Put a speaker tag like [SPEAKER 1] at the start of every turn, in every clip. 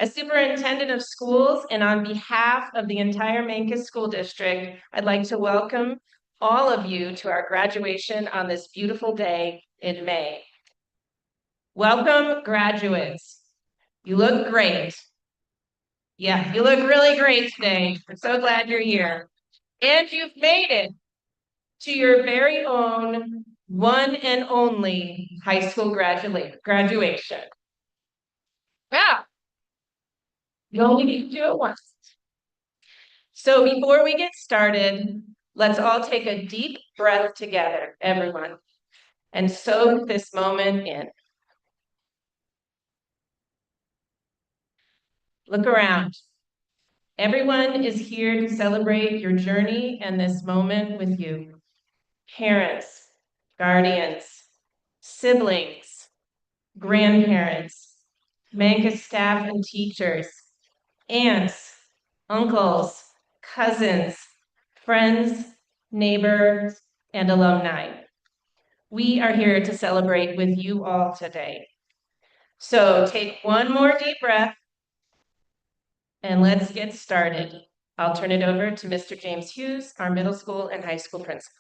[SPEAKER 1] As superintendent of schools and on behalf of the entire Mancos School District, I'd like to welcome all of you to our graduation on this beautiful day in May. Welcome, graduates. You look great. Yeah, you look really great today. I'm so glad you're here. And you've made it to your very own one and only high school graduation. Yeah. You only need to do it once. So before we get started, let's all take a deep breath together, everyone, and soak this moment in. Look around. Everyone is here to celebrate your journey and this moment with you. Parents, guardians, siblings, grandparents, Mancos staff and teachers, aunts, uncles, cousins, friends, neighbors, and alumni. We are here to celebrate with you all today. So take one more deep breath and let's get started. I'll turn it over to Mr. James Hughes, our middle school and high school principal.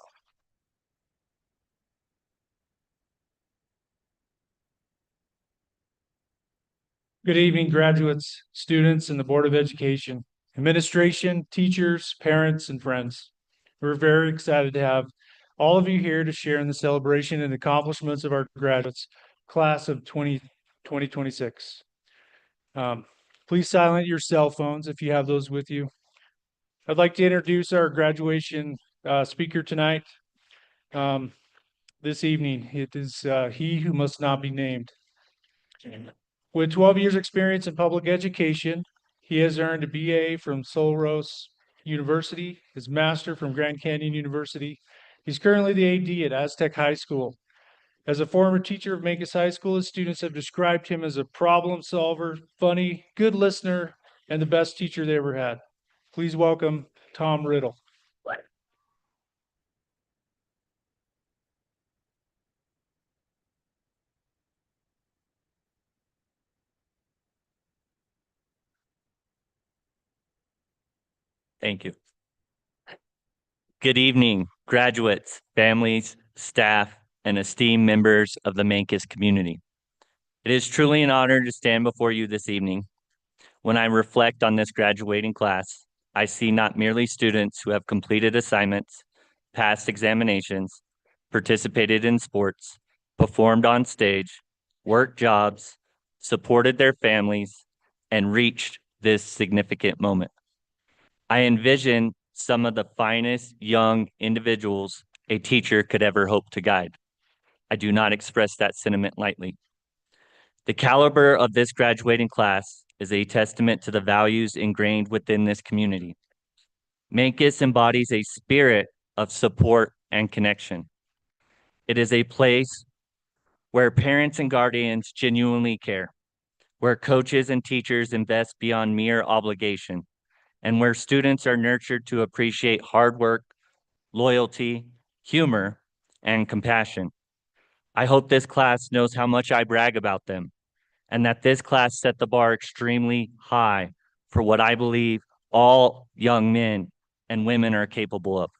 [SPEAKER 2] Good evening, graduates, students, and the Board of Education, administration, teachers, parents, and friends. We're very excited to have all of you here to share in the celebration and accomplishments of our graduates, class of 2026. Please silence your cell phones if you have those with you. I'd like to introduce our graduation speaker tonight. This evening, it is he who must not be named. With 12 years experience in public education, he has earned a BA from Sul-Ross University, his master from Grand Canyon University. He's currently the AD at Aztec High School. As a former teacher of Mancos High School, his students have described him as a problem solver, funny, good listener, and the best teacher they ever had. Please welcome Tom Riddle.
[SPEAKER 3] Thank you. Good evening, graduates, families, staff, and esteemed members of the Mancos community. It is truly an honor to stand before you this evening. When I reflect on this graduating class, I see not merely students who have completed assignments, passed examinations, participated in sports, performed on stage, worked jobs, supported their families, and reached this significant moment. I envision some of the finest young individuals a teacher could ever hope to guide. I do not express that sentiment lightly. The caliber of this graduating class is a testament to the values ingrained within this community. Mancos embodies a spirit of support and connection. It is a place where parents and guardians genuinely care, where coaches and teachers invest beyond mere obligation, and where students are nurtured to appreciate hard work, loyalty, humor, and compassion. I hope this class knows how much I brag about them, and that this class set the bar extremely high for what I believe all young men and women are capable of.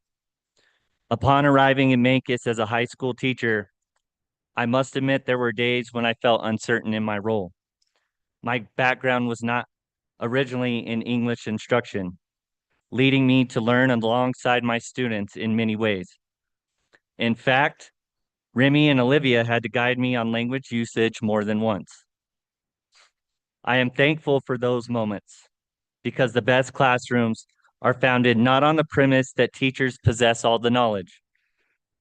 [SPEAKER 3] Upon arriving in Mancos as a high school teacher, I must admit there were days when I felt uncertain in my role. My background was not originally in English instruction, leading me to learn alongside my students in many ways. In fact, Remy and Olivia had to guide me on language usage more than once. I am thankful for those moments because the best classrooms are founded not on the premise that teachers possess all the knowledge,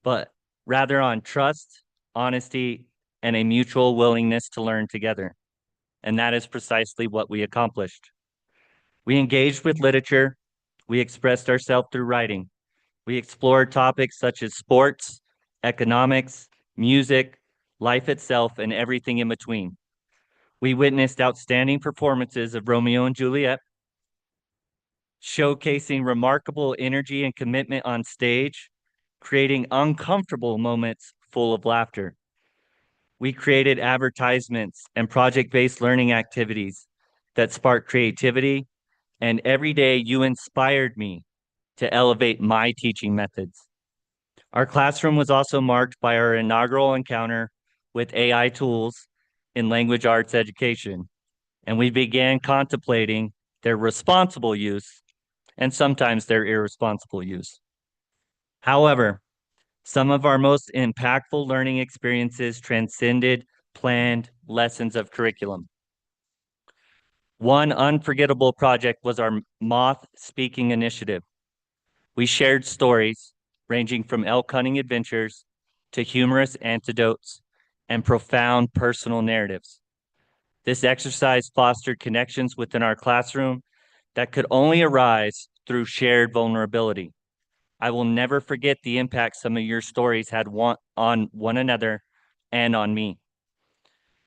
[SPEAKER 3] but rather on trust, honesty, and a mutual willingness to learn together. And that is precisely what we accomplished. We engaged with literature. We expressed ourselves through writing. We explored topics such as sports, economics, music, life itself, and everything in between. We witnessed outstanding performances of Romeo and Juliet, showcasing remarkable energy and commitment on stage, creating uncomfortable moments full of laughter. We created advertisements and project-based learning activities that sparked creativity, and every day you inspired me to elevate my teaching methods. Our classroom was also marked by our inaugural encounter with AI tools in language arts education, and we began contemplating their responsible use and sometimes their irresponsible use. However, some of our most impactful learning experiences transcended planned lessons of curriculum. One unforgettable project was our moth speaking initiative. We shared stories ranging from elk hunting adventures to humorous anecdotes and profound personal narratives. This exercise fostered connections within our classroom that could only arise through shared vulnerability. I will never forget the impact some of your stories had on one another and on me.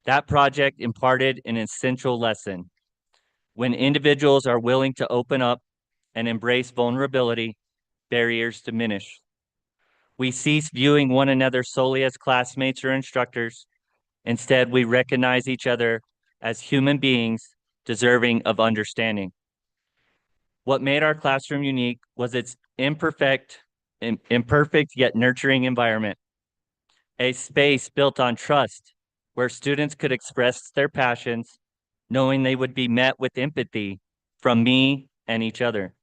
[SPEAKER 3] That project imparted an essential lesson. When individuals are willing to open up and embrace vulnerability, barriers diminish. We cease viewing one another solely as classmates or instructors. Instead, we recognize each other as human beings deserving of understanding. What made our classroom unique was its imperfect yet nurturing environment, a space built on trust where students could express their passions, knowing they would be met with empathy from me and each other.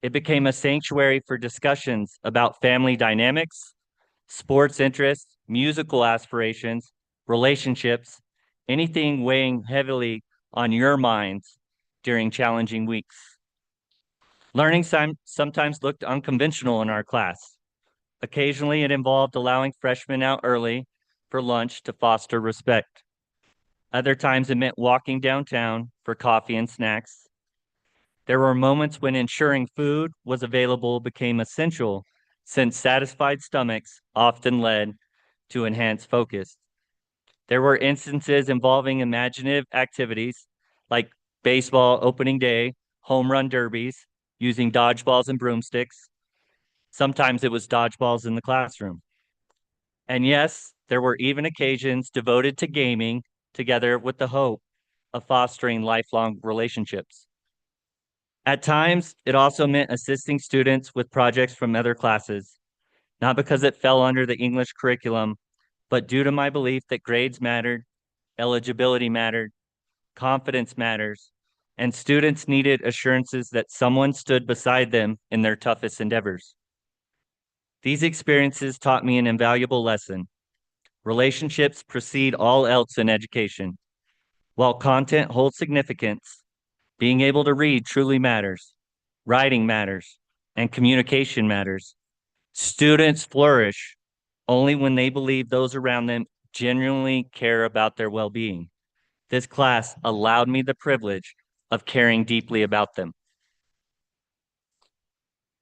[SPEAKER 3] It became a sanctuary for discussions about family dynamics, sports interests, musical aspirations, relationships, anything weighing heavily on your minds during challenging weeks. Learning sometimes looked unconventional in our class. Occasionally, it involved allowing freshmen out early for lunch to foster respect. Other times, it meant walking downtown for coffee and snacks. There were moments when ensuring food was available became essential, since satisfied stomachs often led to enhanced focus. There were instances involving imaginative activities like baseball opening day, home run derbies, using dodgeballs and broomsticks. Sometimes it was dodgeballs in the classroom. And yes, there were even occasions devoted to gaming together with the hope of fostering lifelong relationships. At times, it also meant assisting students with projects from other classes, not because it fell under the English curriculum, but due to my belief that grades mattered, eligibility mattered, confidence matters, and students needed assurances that someone stood beside them in their toughest endeavors. These experiences taught me an invaluable lesson. Relationships precede all else in education. While content holds significance, being able to read truly matters, writing matters, and communication matters. Students flourish only when they believe those around them genuinely care about their well-being. This class allowed me the privilege of caring deeply about them.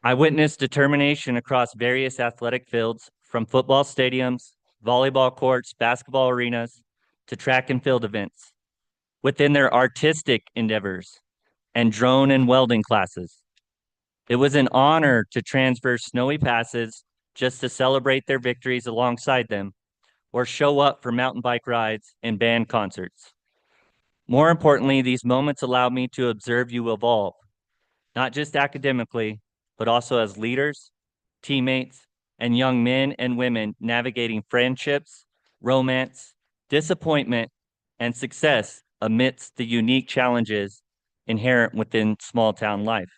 [SPEAKER 3] I witnessed determination across various athletic fields, from football stadiums, volleyball courts, basketball arenas, to track and field events, within their artistic endeavors and drone and welding classes. It was an honor to transverse snowy passes just to celebrate their victories alongside them, or show up for mountain bike rides and band concerts. More importantly, these moments allowed me to observe you evolve, not just academically, but also as leaders, teammates, and young men and women navigating friendships, romance, disappointment, and success amidst the unique challenges inherent within small town life.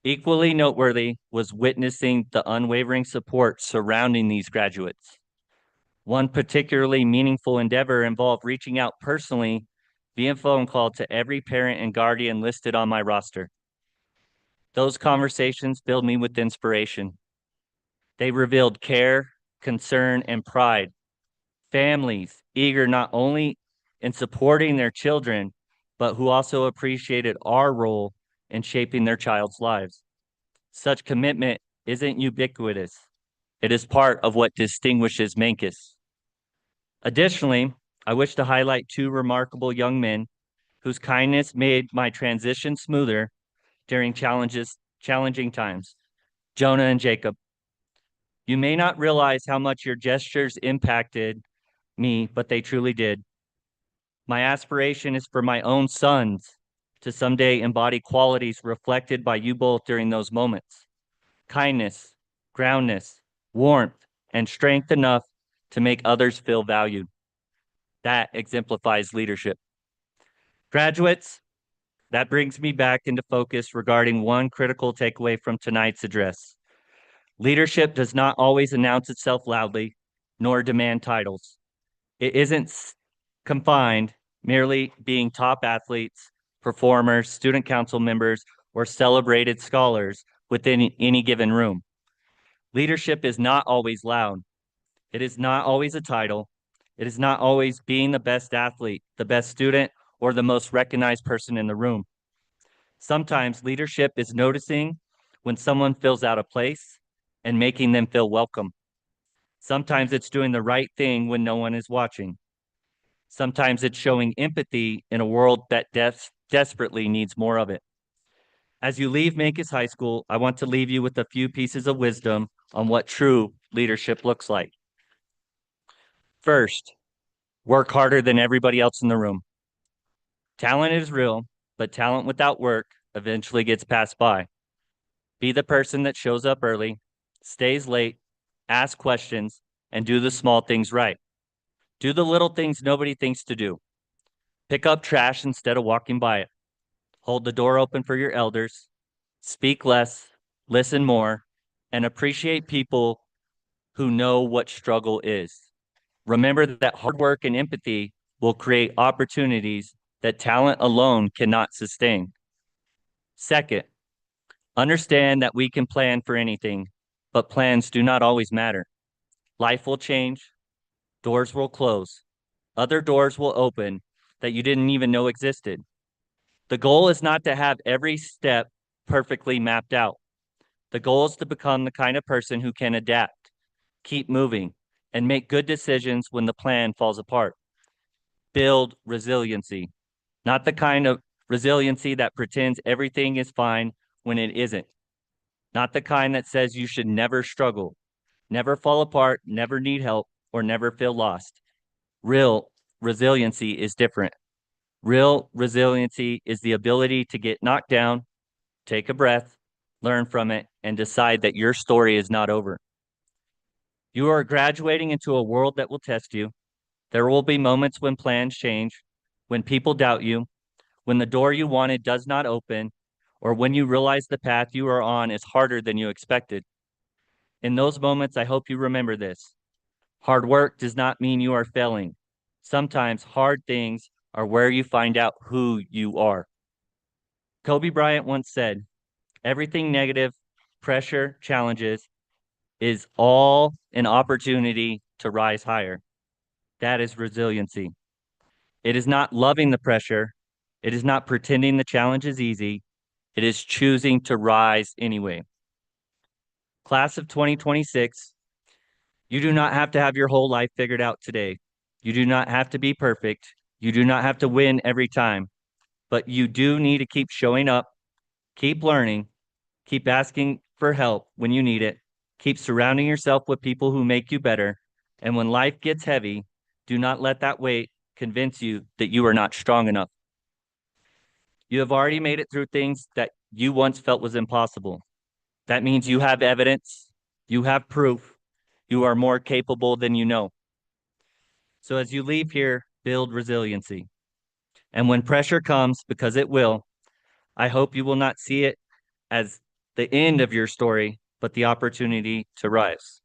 [SPEAKER 3] Equally noteworthy was witnessing the unwavering support surrounding these graduates. One particularly meaningful endeavor involved reaching out personally via phone call to every parent and guardian listed on my roster. Those conversations filled me with inspiration. They revealed care, concern, and pride. Families eager not only in supporting their children, but who also appreciated our role in shaping their child's lives. Such commitment isn't ubiquitous. It is part of what distinguishes Mancos. Additionally, I wish to highlight two remarkable young men whose kindness made my transition smoother during challenging times, Jonah and Jacob. You may not realize how much your gestures impacted me, but they truly did. My aspiration is for my own sons to someday embody qualities reflected by you both during those moments. Kindness, groundness, warmth, and strength enough to make others feel valued. That exemplifies leadership. Graduates, that brings me back into focus regarding one critical takeaway from tonight's address. Leadership does not always announce itself loudly, nor demand titles. It isn't confined merely being top athletes, performers, student council members, or celebrated scholars within any given room. Leadership is not always loud. It is not always a title. It is not always being the best athlete, the best student, or the most recognized person in the room. Sometimes leadership is noticing when someone feels out of place and making them feel welcome. Sometimes it's doing the right thing when no one is watching. Sometimes it's showing empathy in a world that desperately needs more of it. As you leave Mancos High School, I want to leave you with a few pieces of wisdom on what true leadership looks like. First, work harder than everybody else in the room. Talent is real, but talent without work eventually gets passed by. Be the person that shows up early, stays late, asks questions, and do the small things right. Do the little things nobody thinks to do. Pick up trash instead of walking by it. Hold the door open for your elders. Speak less, listen more, and appreciate people who know what struggle is. Remember that hard work and empathy will create opportunities that talent alone cannot sustain. Second, understand that we can plan for anything, but plans do not always matter. Life will change, doors will close, other doors will open that you didn't even know existed. The goal is not to have every step perfectly mapped out. The goal is to become the kind of person who can adapt, keep moving, and make good decisions when the plan falls apart. Build resiliency, not the kind of resiliency that pretends everything is fine when it isn't. Not the kind that says you should never struggle, never fall apart, never need help, or never feel lost. Real resiliency is different. Real resiliency is the ability to get knocked down, take a breath, learn from it, and decide that your story is not over. You are graduating into a world that will test you. There will be moments when plans change, when people doubt you, when the door you wanted does not open, or when you realize the path you are on is harder than you expected. In those moments, I hope you remember this. Hard work does not mean you are failing. Sometimes hard things are where you find out who you are. Kobe Bryant once said, everything negative, pressure, challenges is all an opportunity to rise higher. That is resiliency. It is not loving the pressure. It is not pretending the challenge is easy. It is choosing to rise anyway. Class of 2026, you do not have to have your whole life figured out today. You do not have to be perfect. You do not have to win every time, but you do need to keep showing up, keep learning, keep asking for help when you need it, keep surrounding yourself with people who make you better, and when life gets heavy, do not let that weight convince you that you are not strong enough. You have already made it through things that you once felt was impossible. That means you have evidence, you have proof, you are more capable than you know. So as you leave here, build resiliency. And when pressure comes, because it will, I hope you will not see it as the end of your story, but the opportunity to rise.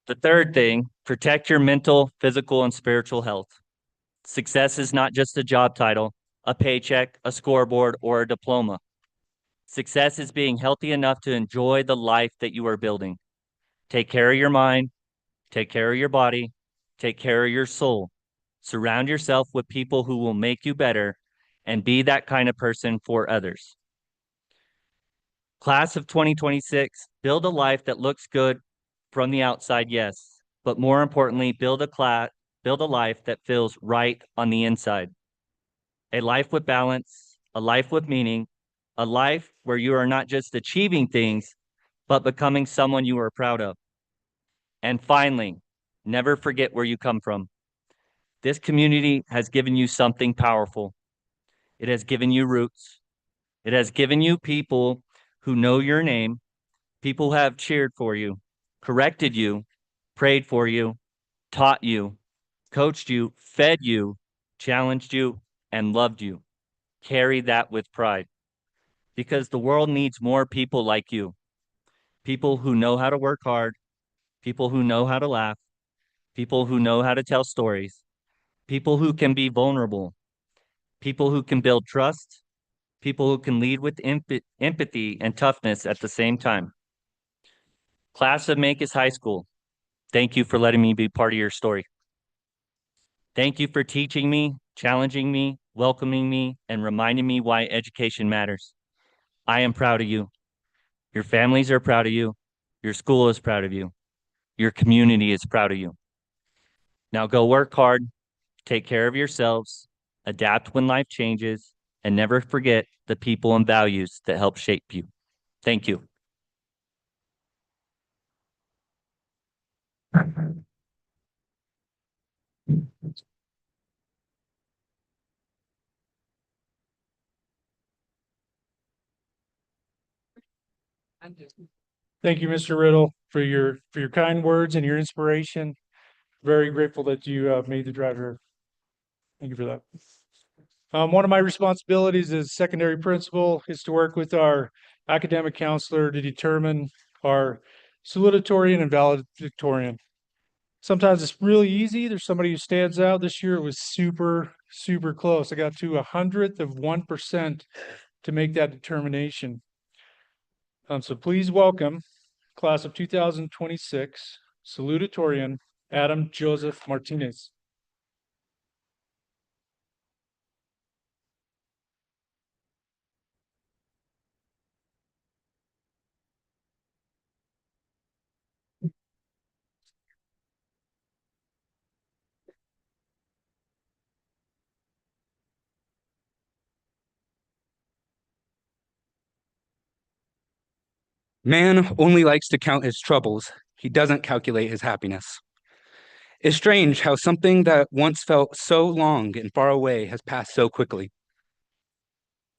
[SPEAKER 3] The third thing, protect your mental, physical, and spiritual health. Success is not just a job title, a paycheck, a scoreboard, or a diploma. Success is being healthy enough to enjoy the life that you are building. Take care of your mind, take care of your body, take care of your soul. Surround yourself with people who will make you better and be that kind of person for others. Class of 2026, build a life that looks good from the outside, yes, but more importantly, build a life that feels right on the inside. A life with balance, a life with meaning, a life where you are not just achieving things, but becoming someone you are proud of. And finally, Never forget where you come from. This community has given you something powerful. It has given you roots. It has given you people who know your name, people who have cheered for you, corrected you, prayed for you, taught you, coached you, fed you, challenged you, and loved you. Carry that with pride because the world needs more people like you. People who know how to work hard, people who know how to laugh, people who know how to tell stories, people who can be vulnerable, people who can build trust, people who can lead with empathy and toughness at the same time. Class of Mancos High School, thank you for letting me be part of your story. Thank you for teaching me, challenging me, welcoming me, and reminding me why education matters. I am proud of you. Your families are proud of you. Your school is proud of you. Your community is proud of you. Now go work hard, take care of yourselves, adapt when life changes, and never forget the people and values that help shape you. Thank you.
[SPEAKER 2] Thank you, Mr. Riddle, for your kind words and your inspiration. Very grateful that you made the drive here. Thank you for that. One of my responsibilities as secondary principal is to work with our academic counselor to determine our salutatorian and valedictorian. Sometimes it's really easy. There's somebody who stands out. This year it was super, super close. I got to 100% to make that determination. So please welcome class of 2026 salutatorian Adam Joseph Martinez.
[SPEAKER 4] Man only likes to count his troubles. He doesn't calculate his happiness. It's strange how something that once felt so long and far away has passed so quickly.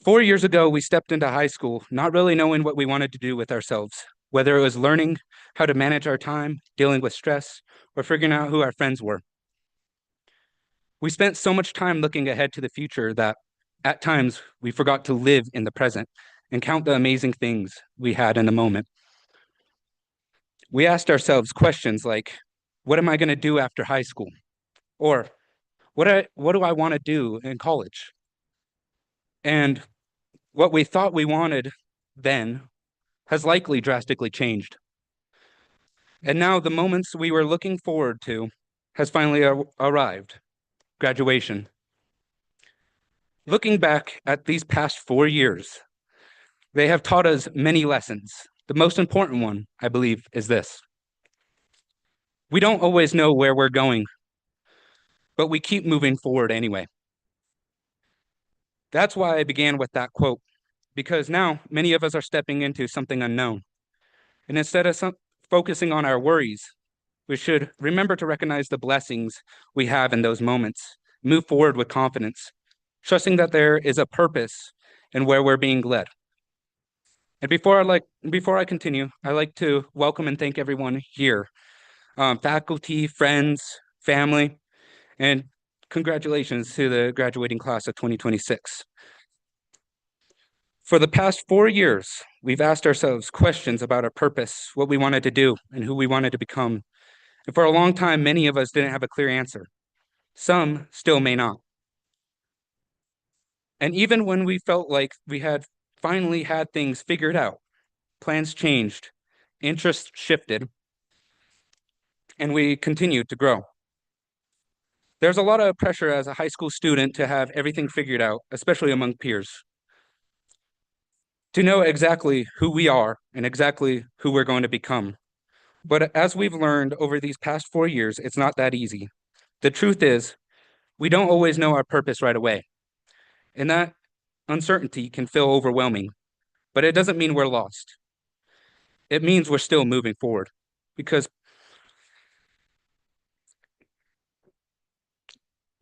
[SPEAKER 4] 4 years ago, we stepped into high school, not really knowing what we wanted to do with ourselves, whether it was learning how to manage our time, dealing with stress, or figuring out who our friends were. We spent so much time looking ahead to the future that at times we forgot to live in the present and count the amazing things we had in the moment. We asked ourselves questions like, what am I going to do after high school? Or what do I want to do in college? And what we thought we wanted then has likely drastically changed. And now the moments we were looking forward to has finally arrived, graduation. Looking back at these past 4 years, they have taught us many lessons. The most important one, I believe, is this. We don't always know where we're going, but we keep moving forward anyway. That's why I began with that quote, because now many of us are stepping into something unknown. And instead of focusing on our worries, we should remember to recognize the blessings we have in those moments, move forward with confidence, trusting that there is a purpose in where we're being led. And before I continue, I'd like to welcome and thank everyone here, faculty, friends, family, and congratulations to the graduating class of 2026. For the past 4 years, we've asked ourselves questions about our purpose, what we wanted to do, and who we wanted to become. And for a long time, many of us didn't have a clear answer. Some still may not. And even when we felt like we had finally had things figured out, plans changed, interests shifted, and we continued to grow. There's a lot of pressure as a high school student to have everything figured out, especially among peers, to know exactly who we are and exactly who we're going to become. But as we've learned over these past 4 years, it's not that easy. The truth is, we don't always know our purpose right away. And that uncertainty can feel overwhelming, but it doesn't mean we're lost. It means we're still moving forward because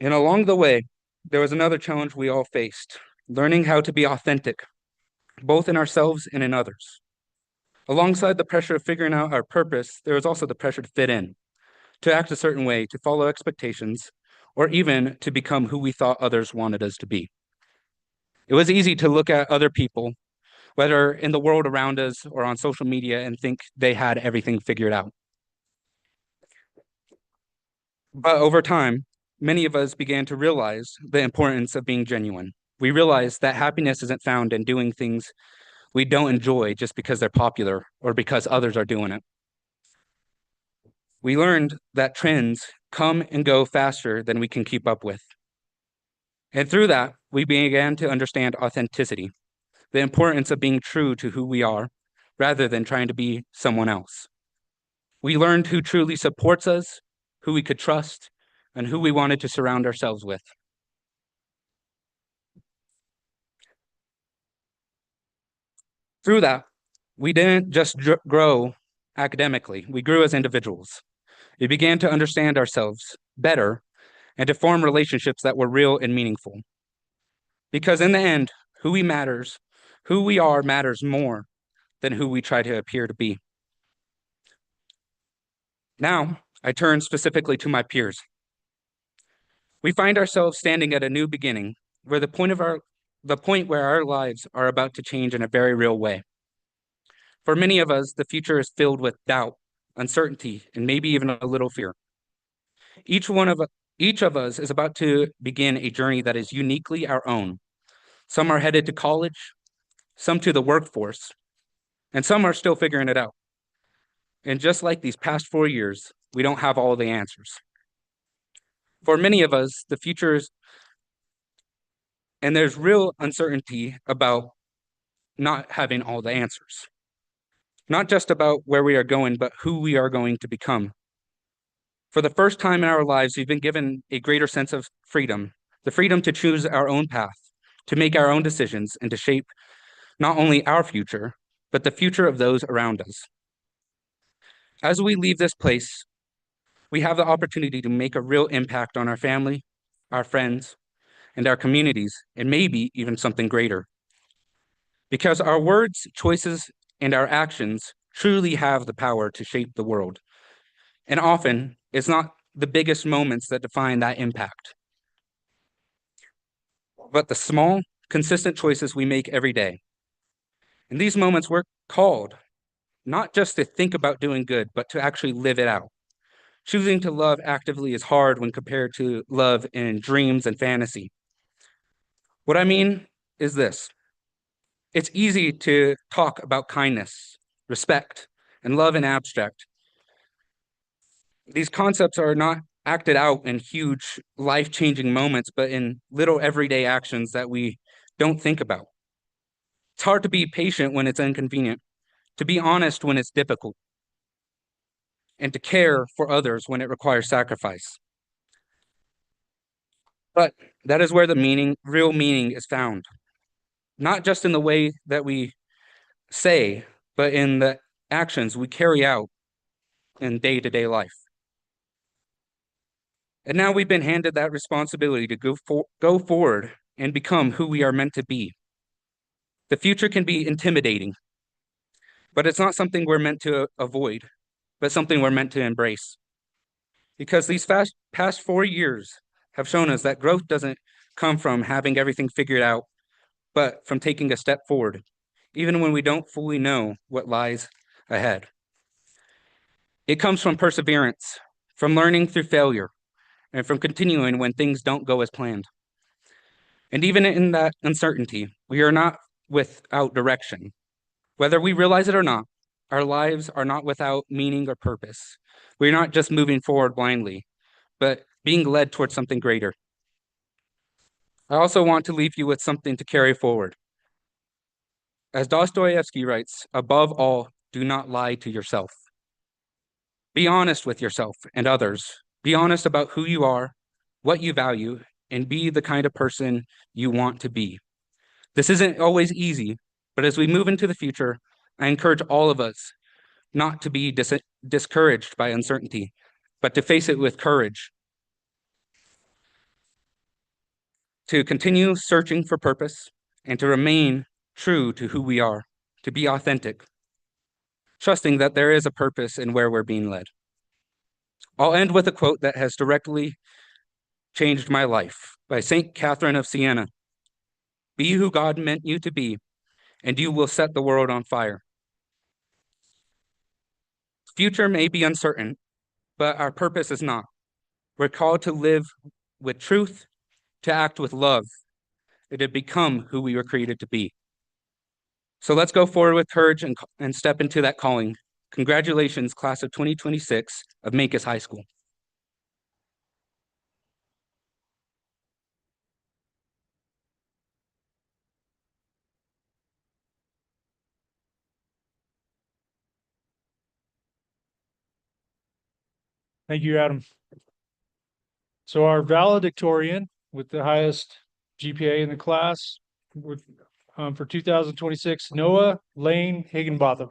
[SPEAKER 4] And along the way, there was another challenge we all faced, learning how to be authentic, both in ourselves and in others. Alongside the pressure of figuring out our purpose, there was also the pressure to fit in, to act a certain way, to follow expectations, or even to become who we thought others wanted us to be. It was easy to look at other people, whether in the world around us or on social media, and think they had everything figured out. But over time, many of us began to realize the importance of being genuine. We realized that happiness isn't found in doing things we don't enjoy just because they're popular or because others are doing it. We learned that trends come and go faster than we can keep up with. And through that, we began to understand authenticity, the importance of being true to who we are rather than trying to be someone else. We learned who truly supports us, who we could trust, and who we wanted to surround ourselves with. Through that, we didn't just grow academically, we grew as individuals. We began to understand ourselves better and to form relationships that were real and meaningful. Because in the end, who we are matters more than who we try to appear to be. Now, I turn specifically to my peers. We find ourselves standing at a new beginning, where the point where our lives are about to change in a very real way. For many of us, the future is filled with doubt, uncertainty, and maybe even a little fear. Each of us is about to begin a journey that is uniquely our own. Some are headed to college, some to the workforce, and some are still figuring it out. And just like these past 4 years, we don't have all the answers. For many of us, the future is, and there's real uncertainty about not having all the answers. Not just about where we are going, but who we are going to become. For the first time in our lives, we've been given a greater sense of freedom, the freedom to choose our own path, to make our own decisions, and to shape not only our future, but the future of those around us. As we leave this place, we have the opportunity to make a real impact on our family, our friends, and our communities, and maybe even something greater. Because our words, choices, and our actions truly have the power to shape the world. And often, it's not the biggest moments that define that impact, but the small, consistent choices we make every day. In these moments, we're called not just to think about doing good, but to actually live it out. Choosing to love actively is hard when compared to love in dreams and fantasy. What I mean is this. It's easy to talk about kindness, respect, and love in abstract. These concepts are not acted out in huge, life-changing moments, but in little everyday actions that we don't think about. It's hard to be patient when it's inconvenient, to be honest when it's difficult, and to care for others when it requires sacrifice. But that is where the real meaning is found. Not just in the way that we say, but in the actions we carry out in day-to-day life. And now we've been handed that responsibility to go forward and become who we are meant to be. The future can be intimidating, but it's not something we're meant to avoid, but something we're meant to embrace. Because these past 4 years have shown us that growth doesn't come from having everything figured out, but from taking a step forward, even when we don't fully know what lies ahead. It comes from perseverance, from learning through failure, and from continuing when things don't go as planned. And even in that uncertainty, we are not without direction. Whether we realize it or not, our lives are not without meaning or purpose. We're not just moving forward blindly, but being led towards something greater. I also want to leave you with something to carry forward. As Dostoevsky writes, above all, do not lie to yourself. Be honest with yourself and others. Be honest about who you are, what you value, and be the kind of person you want to be. This isn't always easy, but as we move into the future, I encourage all of us not to be discouraged by uncertainty, but to face it with courage. to continue searching for purpose, and to remain true to who we are, to be authentic, trusting that there is a purpose in where we're being led. I'll end with a quote that has directly changed my life by St. Catherine of Siena. Be who God meant you to be, and you will set the world on fire. Future may be uncertain, but our purpose is not. We're called to live with truth, to act with love, and to become who we were created to be. So let's go forward with courage and step into that calling. Congratulations, class of 2026 of Mancos High School.
[SPEAKER 2] Thank you, Adam. So our valedictorian with the highest GPA in the class with, for 2026, Noah Lane Higginbotham.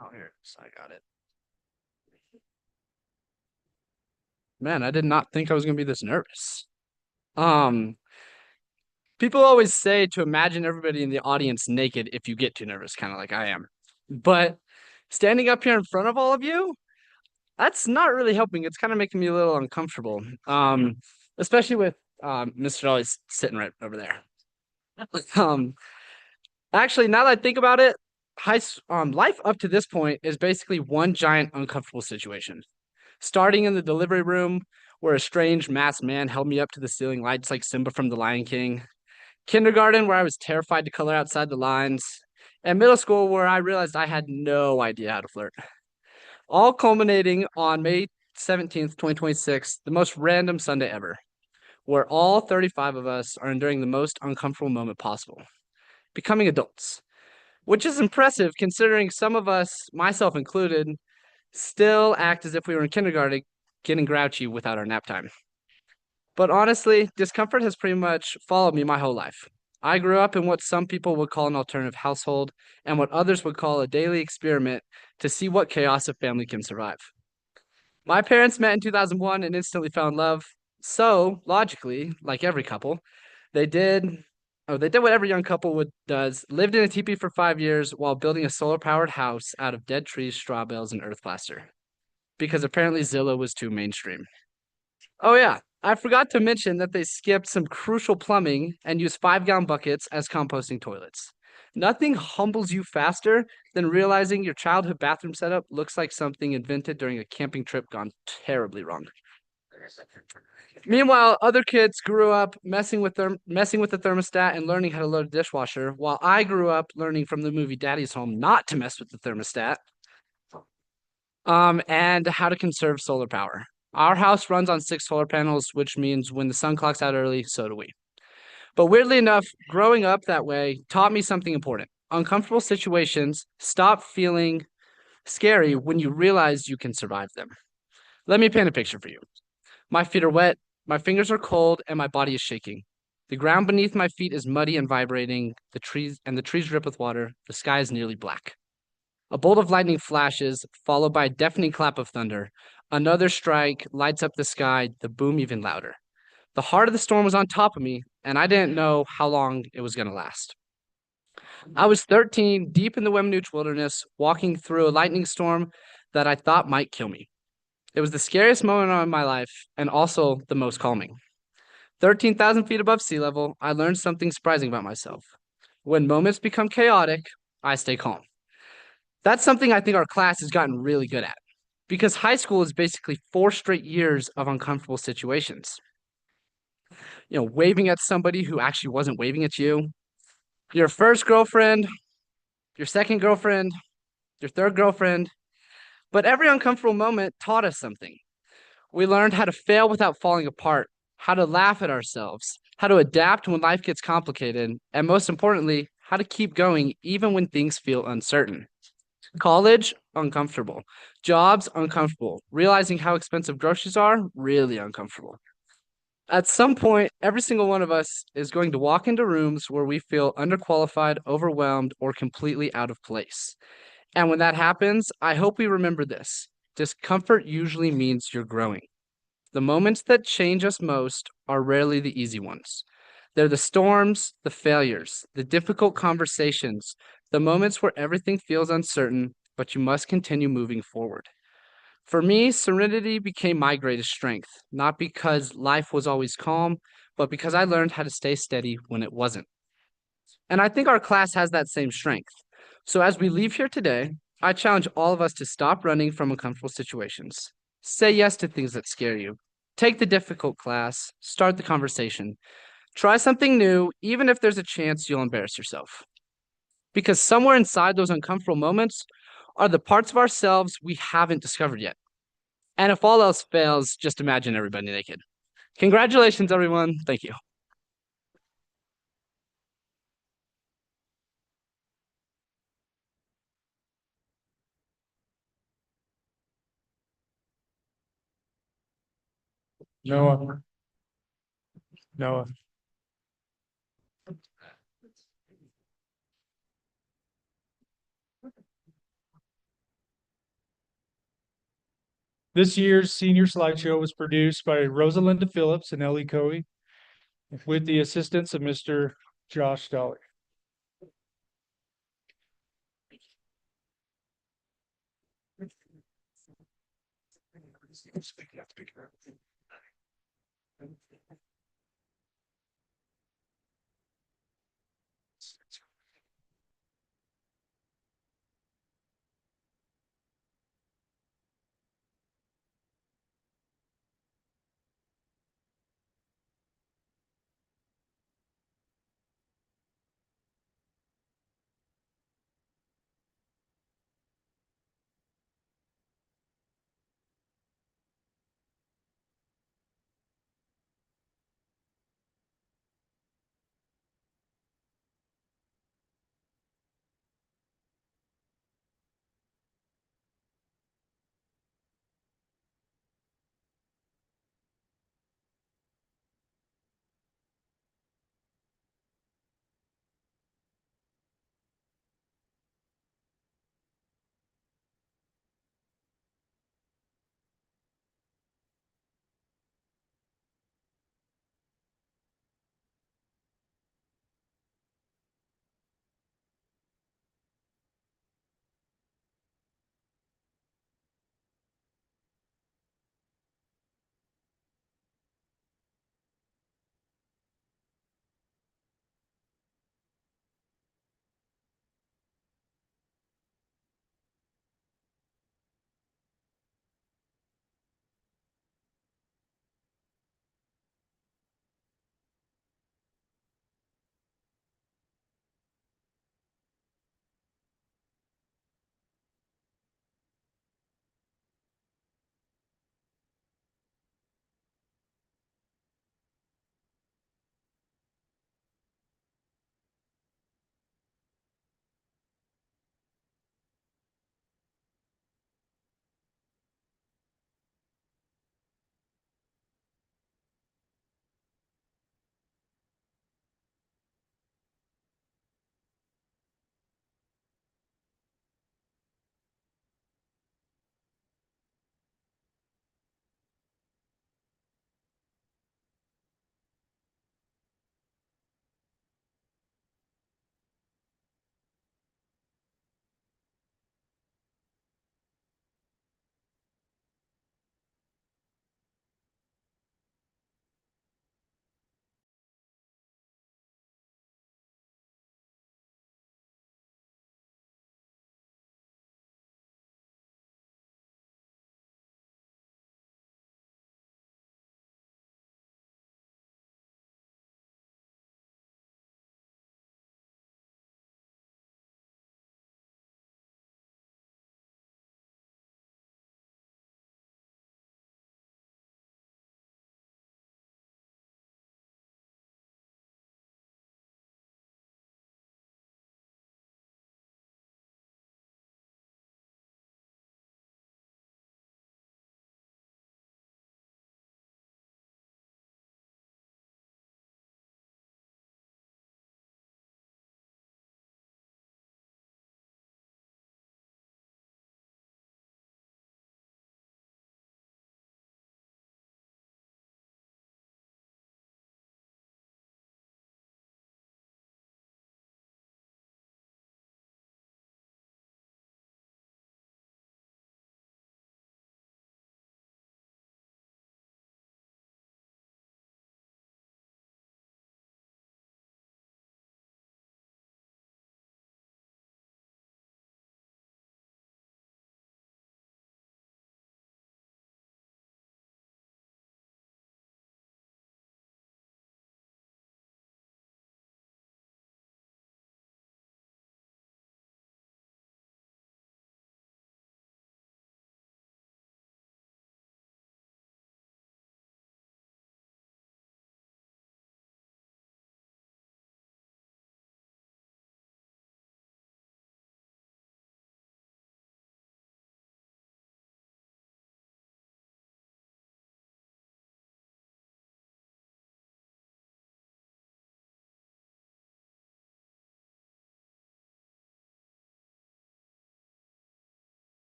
[SPEAKER 5] Oh, here it is. I got it. Man, I did not think I was gonna be this nervous. Um, People always say to imagine everybody in the audience naked if you get too nervous, kind of like I am. But standing up here in front of all of you, that's not really helping. It's kind of making me a little uncomfortable. Especially with Mr. Always sitting right over there. Um, Actually, now that I think about it, life up to this point is basically one giant uncomfortable situation. Starting in the delivery room, where a strange masked man held me up to the ceiling lights like Simba from The Lion King. Kindergarten, where I was terrified to color outside the lines. And middle school, where I realized I had no idea how to flirt. All culminating on May 17th, 2026, the most random Sunday ever, where all 35 of us are enduring the most uncomfortable moment possible, becoming adults, which is impressive considering some of us, myself included, still act as if we were in kindergarten getting grouchy without our nap time. But honestly, discomfort has pretty much followed me my whole life. I grew up in what some people would call an alternative household and what others would call a daily experiment to see what chaos a family can survive. My parents met in 2001 and instantly fell in love. So, logically, like every couple, they did what every young couple does, lived in a teepee for 5 years while building a solar-powered house out of dead trees, straw bales, and earth plaster. Because apparently Zillow was too mainstream. Oh yeah, I forgot to mention that they skipped some crucial plumbing and used 5-gallon buckets as composting toilets. Nothing humbles you faster than realizing your childhood bathroom setup looks like something invented during a camping trip gone terribly wrong. Meanwhile, other kids grew up messing with the thermostat and learning how to load a dishwasher, while I grew up learning from the movie Daddy's Home not to mess with the thermostat, and how to conserve solar power. Our house runs on 6 solar panels, which means when the sun clocks out early, so do we. But weirdly enough, growing up that way taught me something important. Uncomfortable situations stop feeling scary when you realize you can survive them. Let me paint a picture for you. My feet are wet, my fingers are cold, and my body is shaking. The ground beneath my feet is muddy and vibrating, the trees drip with water, the sky is nearly black. A bolt of lightning flashes, followed by a deafening clap of thunder. Another strike lights up the sky, the boom even louder. The heart of the storm was on top of me, and I didn't know how long it was going to last. I was 13, deep in the Weminuche wilderness, walking through a lightning storm that I thought might kill me. It was the scariest moment of my life, and also the most calming. 13,000 feet above sea level, I learned something surprising about myself. When moments become chaotic, I stay calm. That's something I think our class has gotten really good at, because high school is basically 4 straight years of uncomfortable situations. You know, waving at somebody who actually wasn't waving at you, your first girlfriend, your second girlfriend, your third girlfriend. But every uncomfortable moment taught us something. We learned how to fail without falling apart, how to laugh at ourselves, how to adapt when life gets complicated, and most importantly, how to keep going even when things feel uncertain. College, uncomfortable. Jobs, uncomfortable. Realizing how expensive groceries are, really uncomfortable. At some point, every single one of us is going to walk into rooms where we feel underqualified, overwhelmed, or completely out of place. And when that happens, I hope we remember this. Discomfort usually means you're growing. The moments that change us most are rarely the easy ones. They're the storms, the failures, the difficult conversations, the moments where everything feels uncertain, but you must continue moving forward. For me, serenity became my greatest strength, not because life was always calm, but because I learned how to stay steady when it wasn't. And I think our class has that same strength. So as we leave here today, I challenge all of us to stop running from uncomfortable situations. Say yes to things that scare you. Take the difficult class, start the conversation. Try something new, even if there's a chance you'll embarrass yourself. Because somewhere inside those uncomfortable moments are the parts of ourselves we haven't discovered yet. And if all else fails, just imagine everybody naked. Congratulations, everyone. Thank you.
[SPEAKER 2] Noah. Noah. This year's senior slideshow was produced by Rosalinda Phillips and Ellie Coe with the assistance of Mr. Josh Dolly.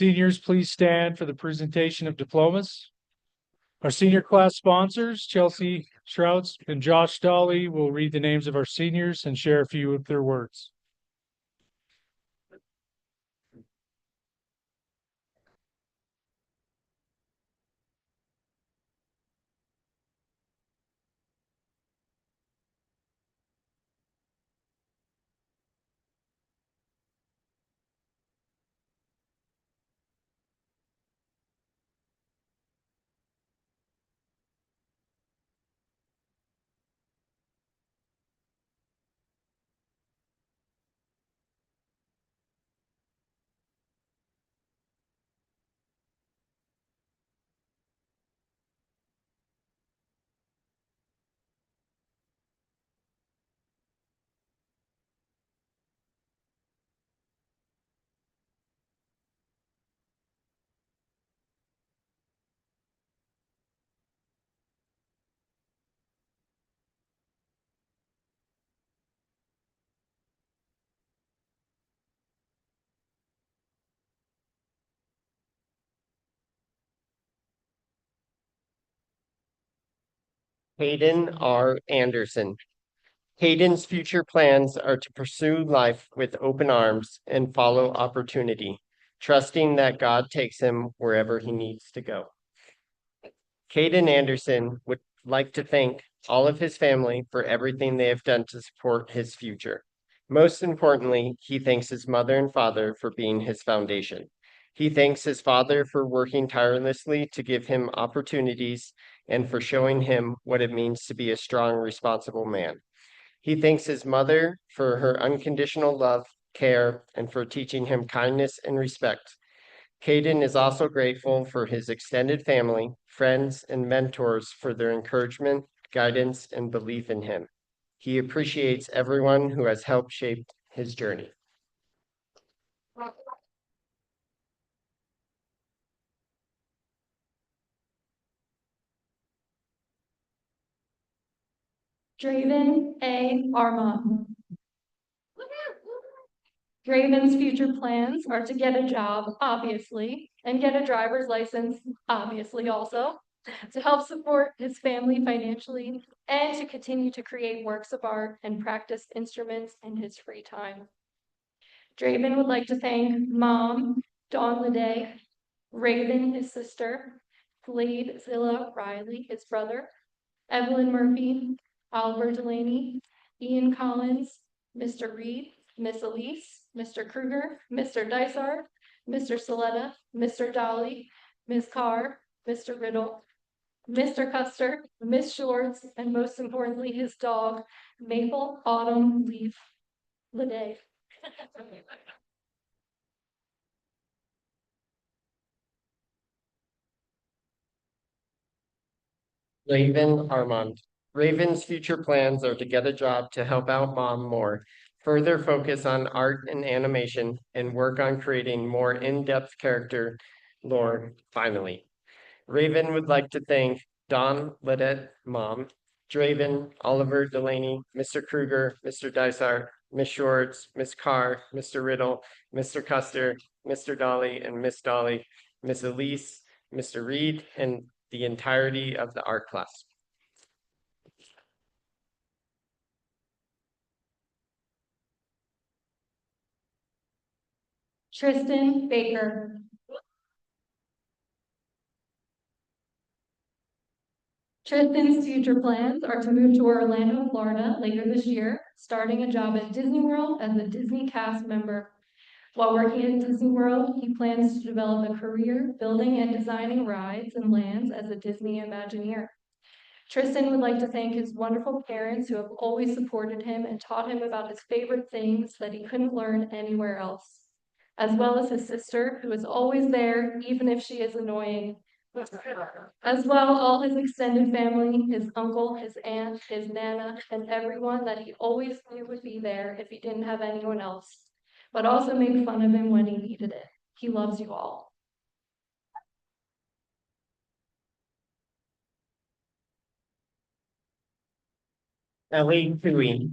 [SPEAKER 2] Seniors, please stand for the presentation of diplomas. Our senior class sponsors, Chelsea Shrouds and Josh Dolly, will read the names of our seniors and share a few of their words.
[SPEAKER 6] Hayden R. Anderson. Hayden's future plans are to pursue life with open arms and follow opportunity, trusting that God takes him wherever he needs to go. Hayden Anderson would like to thank all of his family for everything they have done to support his future. Most importantly, he thanks his mother and father for being his foundation. He thanks his father for working tirelessly to give him opportunities and for showing him what it means to be a strong, responsible man. He thanks his mother for her unconditional love, care, and for teaching him kindness and respect. Hayden is also grateful for his extended family, friends, and mentors for their encouragement, guidance, and belief in him. He appreciates everyone who has helped shape his journey.
[SPEAKER 7] Draven A. Armand. Draven's future plans are to get a job, obviously, and get a driver's license, obviously also, to help support his family financially and to continue to create works of art and practice instruments in his free time. Draven would like to thank Mom, Dawn Leday, Raven, his sister, Slade Zilla Riley, his brother, Evelyn Murphy, Oliver Delaney, Ian Collins, Mr. Reed, Miss Elise, Mr. Kruger, Mr. Dysart, Mr. Saletta, Mr. Dolly, Ms. Carr, Mr. Riddle, Mr. Custer, Miss Shorts, and most importantly, his dog, Maple Autumn Leaf Leday.
[SPEAKER 6] Raven Armand. Raven's future plans are to get a job to help out mom more, further focus on art and animation, and work on creating more in-depth character lore finally. Raven would like to thank Don Ledet, mom, Draven, Oliver Delaney, Mr. Kruger, Mr. Dysart, Miss Shorts, Miss Carr, Mr. Riddle, Mr. Custer, Mr. Dolly, and Miss Dolly, Miss Elise, Mr. Reed, and the entirety of the art class.
[SPEAKER 7] Tristan Baker. Tristan's future plans are to move to Orlando, Florida later this year, starting a job at Disney World as a Disney cast member. While working at Disney World, he plans to develop a career building and designing rides and lands as a Disney Imagineer. Tristan would like to thank his wonderful parents who have always supported him and taught him about his favorite things that he couldn't learn anywhere else, as well as his sister who is always there, even if she is annoying. As well, all his extended family, his uncle, his aunt, his nana, and everyone that he always knew would be there if he didn't have anyone else, but also make fun of him when he needed it. He loves you all.
[SPEAKER 6] Ellie Cooey.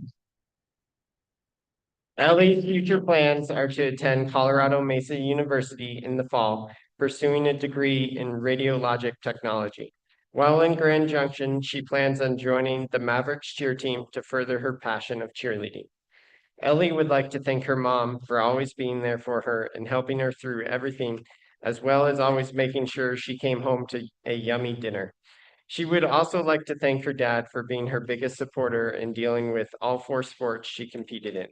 [SPEAKER 6] Ellie's future plans are to attend Colorado Mesa University in the fall, pursuing a degree in radiologic technology. While in Grand Junction, she plans on joining the Mavericks cheer team to further her passion of cheerleading. Ellie would like to thank her mom for always being there for her and helping her through everything, as well as always making sure she came home to a yummy dinner. She would also like to thank her dad for being her biggest supporter in dealing with all 4 sports she competed in.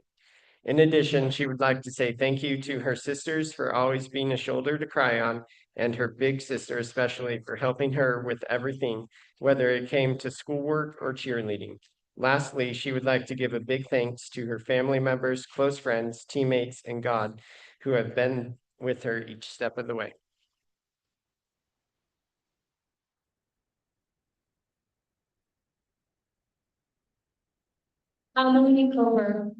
[SPEAKER 6] In addition, she would like to say thank you to her sisters for always being a shoulder to cry on, and her big sister especially for helping her with everything, whether it came to schoolwork or cheerleading. Lastly, she would like to give a big thanks to her family members, close friends, teammates, and God, who have been with her each step of the way.
[SPEAKER 7] Amelie Comer.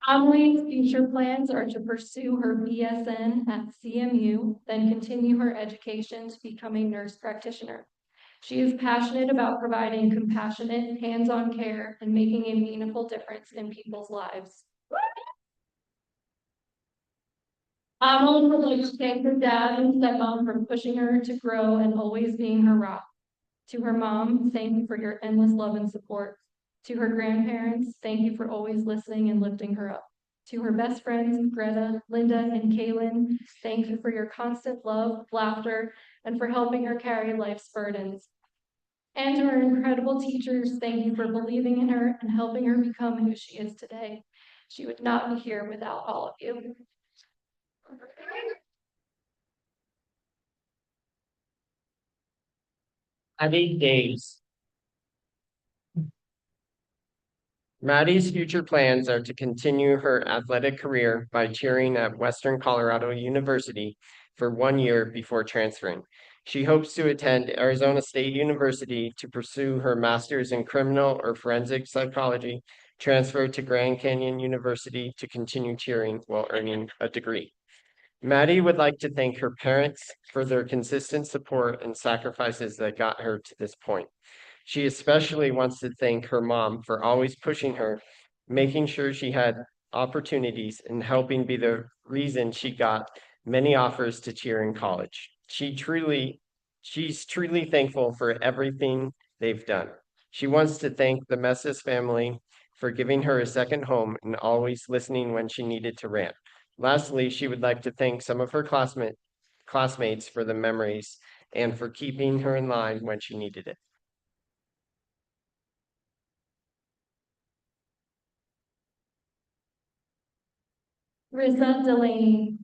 [SPEAKER 7] Amelie's future plans are to pursue her BSN at CMU, then continue her education to become a nurse practitioner. She is passionate about providing compassionate, hands-on care and making a meaningful difference in people's lives. Amelie would like to thank her dad and stepmom for pushing her to grow and always being her rock. To her mom, thank you for your endless love and support. To her grandparents, thank you for always listening and lifting her up. To her best friends, Greta, Linda, and Kaylin, thank you for your constant love, laughter, and for helping her carry life's burdens. And to her incredible teachers, thank you for believing in her and helping her become who she is today. She would not be here without all of you.
[SPEAKER 6] Maddie Days. Maddie's future plans are to continue her athletic career by cheering at Western Colorado University for 1 year before transferring. She hopes to attend Arizona State University to pursue her master's in criminal or forensic psychology, transfer to Grand Canyon University to continue cheering while earning a degree. Maddie would like to thank her parents for their consistent support and sacrifices that got her to this point. She especially wants to thank her mom for always pushing her, making sure she had opportunities, and helping be the reason she got many offers to cheer in college. She's truly thankful for everything they've done. She wants to thank the Messis family for giving her a second home and always listening when she needed to rant. Lastly, she would like to thank some of her classmates for the memories and for keeping her in line when she needed it.
[SPEAKER 7] Rissa Delaney.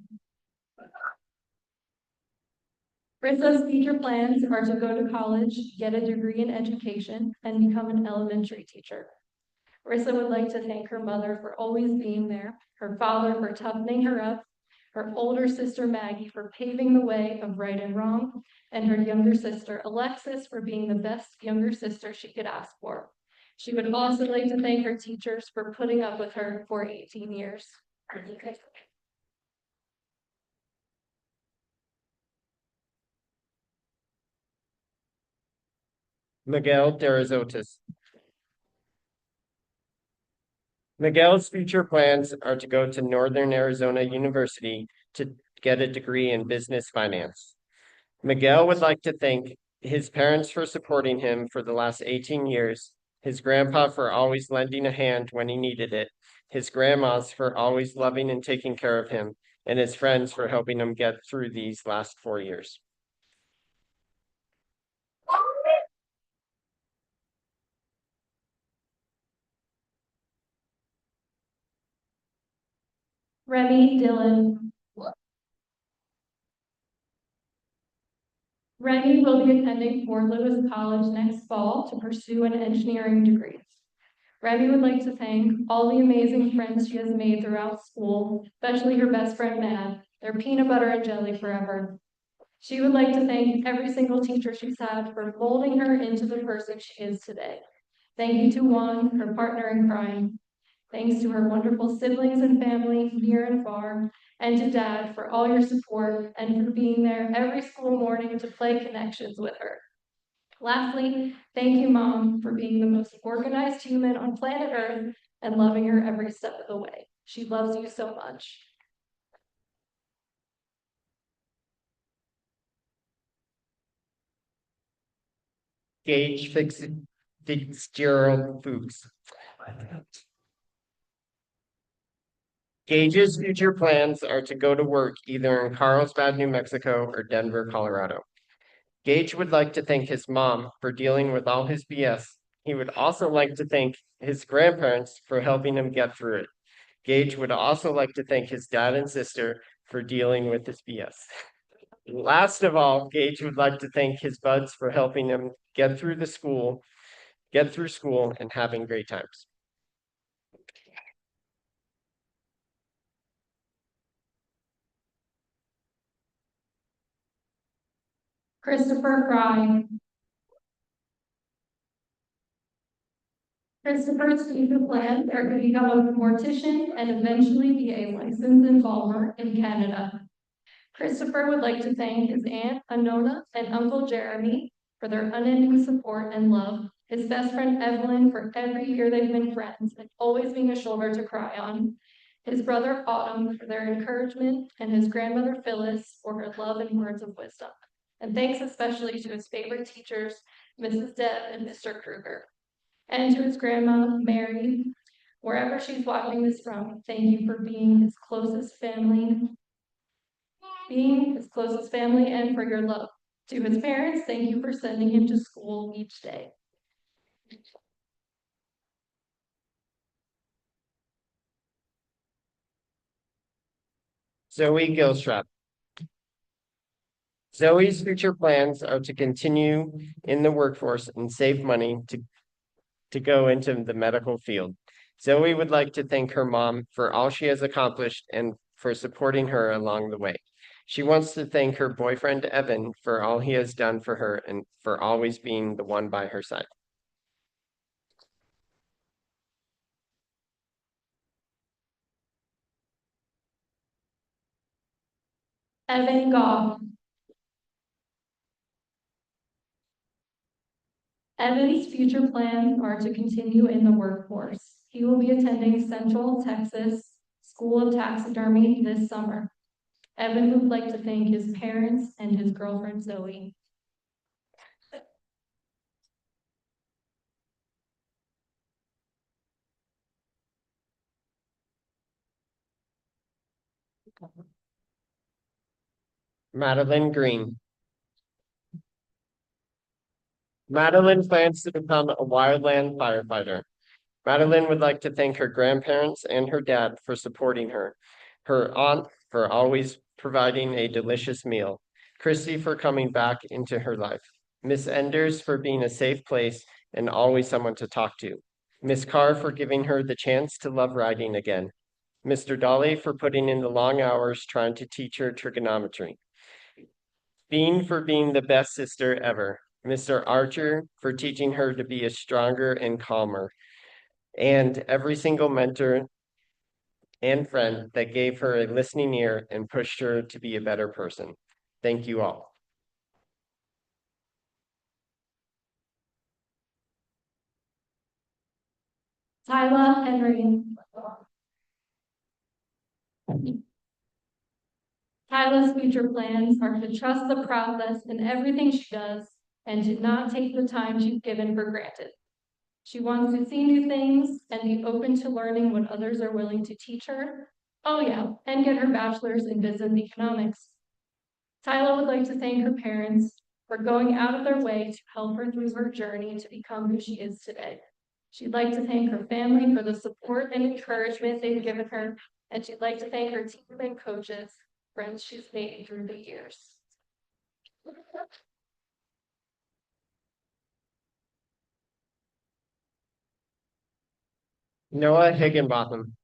[SPEAKER 7] Rissa's future plans are to go to college, get a degree in education, and become an elementary teacher. Rissa would like to thank her mother for always being there, her father for toughening her up, her older sister Maggie for paving the way of right and wrong, and her younger sister Alexis for being the best younger sister she could ask for. She would also like to thank her teachers for putting up with her for 18 years.
[SPEAKER 6] Miguel Derazotis. Miguel's future plans are to go to Northern Arizona University to get a degree in business finance. Miguel would like to thank his parents for supporting him for the last 18 years, his grandpa for always lending a hand when he needed it, his grandmas for always loving and taking care of him, and his friends for helping him get through these last 4 years.
[SPEAKER 7] Remy Dillon. Remy will be attending Fort Lewis College next fall to pursue an engineering degree. Remy would like to thank all the amazing friends she has made throughout school, especially her best friend Matt. They're peanut butter and jelly forever. She would like to thank every single teacher she's had for molding her into the person she is today. Thank you to Juan, her partner in crime. Thanks to her wonderful siblings and family, near and far, and to Dad for all your support and for being there every school morning to play connections with her. Lastly, thank you, Mom, for being the most organized human on planet Earth and loving her every step of the way. She loves you so much.
[SPEAKER 6] Gage Fitzgerald Fuchs. Gage's future plans are to go to work either in Carlsbad, New Mexico or Denver, Colorado. Gage would like to thank his mom for dealing with all his BS. He would also like to thank his grandparents for helping him get through it. Gage would also like to thank his dad and sister for dealing with his BS. Last of all, Gage would like to thank his buds for helping him get through school and having great times.
[SPEAKER 7] Christopher Fry. Christopher's future plans are to become a mortician and eventually be a licensed embalmer in Canada. Christopher would like to thank his aunt Anona and uncle Jeremy for their unending support and love, his best friend Evelyn for every year they've been friends and always being a shoulder to cry on, his brother Autumn for their encouragement, and his grandmother Phyllis for her love and words of wisdom. And thanks especially to his favorite teachers, Mrs. Deb and Mr. Kruger. And to his grandma, Mary, wherever she's watching this from, thank you for being his closest family and for your love. To his parents, thank you for sending him to school each day.
[SPEAKER 6] Zoe Gilstrap. Zoe's future plans are to continue in the workforce and save money to go into the medical field. Zoe would like to thank her mom for all she has accomplished and for supporting her along the way. She wants to thank her boyfriend, Evan, for all he has done for her and for always being the one by her side.
[SPEAKER 7] Evan Goff. Evan's future plans are to continue in the workforce. He will be attending Central Texas School of Taxidermy this summer. Evan would like to thank his parents and his girlfriend Zoe.
[SPEAKER 6] Madeline Green. Madeline plans to become a wildland firefighter. Madeline would like to thank her grandparents and her dad for supporting her, her aunt for always providing a delicious meal, Christy for coming back into her life, Miss Enders for being a safe place and always someone to talk to, Miss Carr for giving her the chance to love riding again, Mr. Dolly for putting in the long hours trying to teach her trigonometry, Bean for being the best sister ever, Mr. Archer for teaching her to be a stronger and calmer, and every single mentor and friend that gave her a listening ear and pushed her to be a better person. Thank you all.
[SPEAKER 7] Tyla Henry. Tyla's future plans are to trust the process in everything she does and to not take the time she's given for granted. She wants to see new things and be open to learning what others are willing to teach her. Oh yeah, and get her bachelor's in business economics. Tyla would like to thank her parents for going out of their way to help her through her journey to become who she is today. She'd like to thank her family for the support and encouragement they've given her, and she'd like to thank her team and coaches, friends she's made through the years.
[SPEAKER 6] Noah Higginbotham.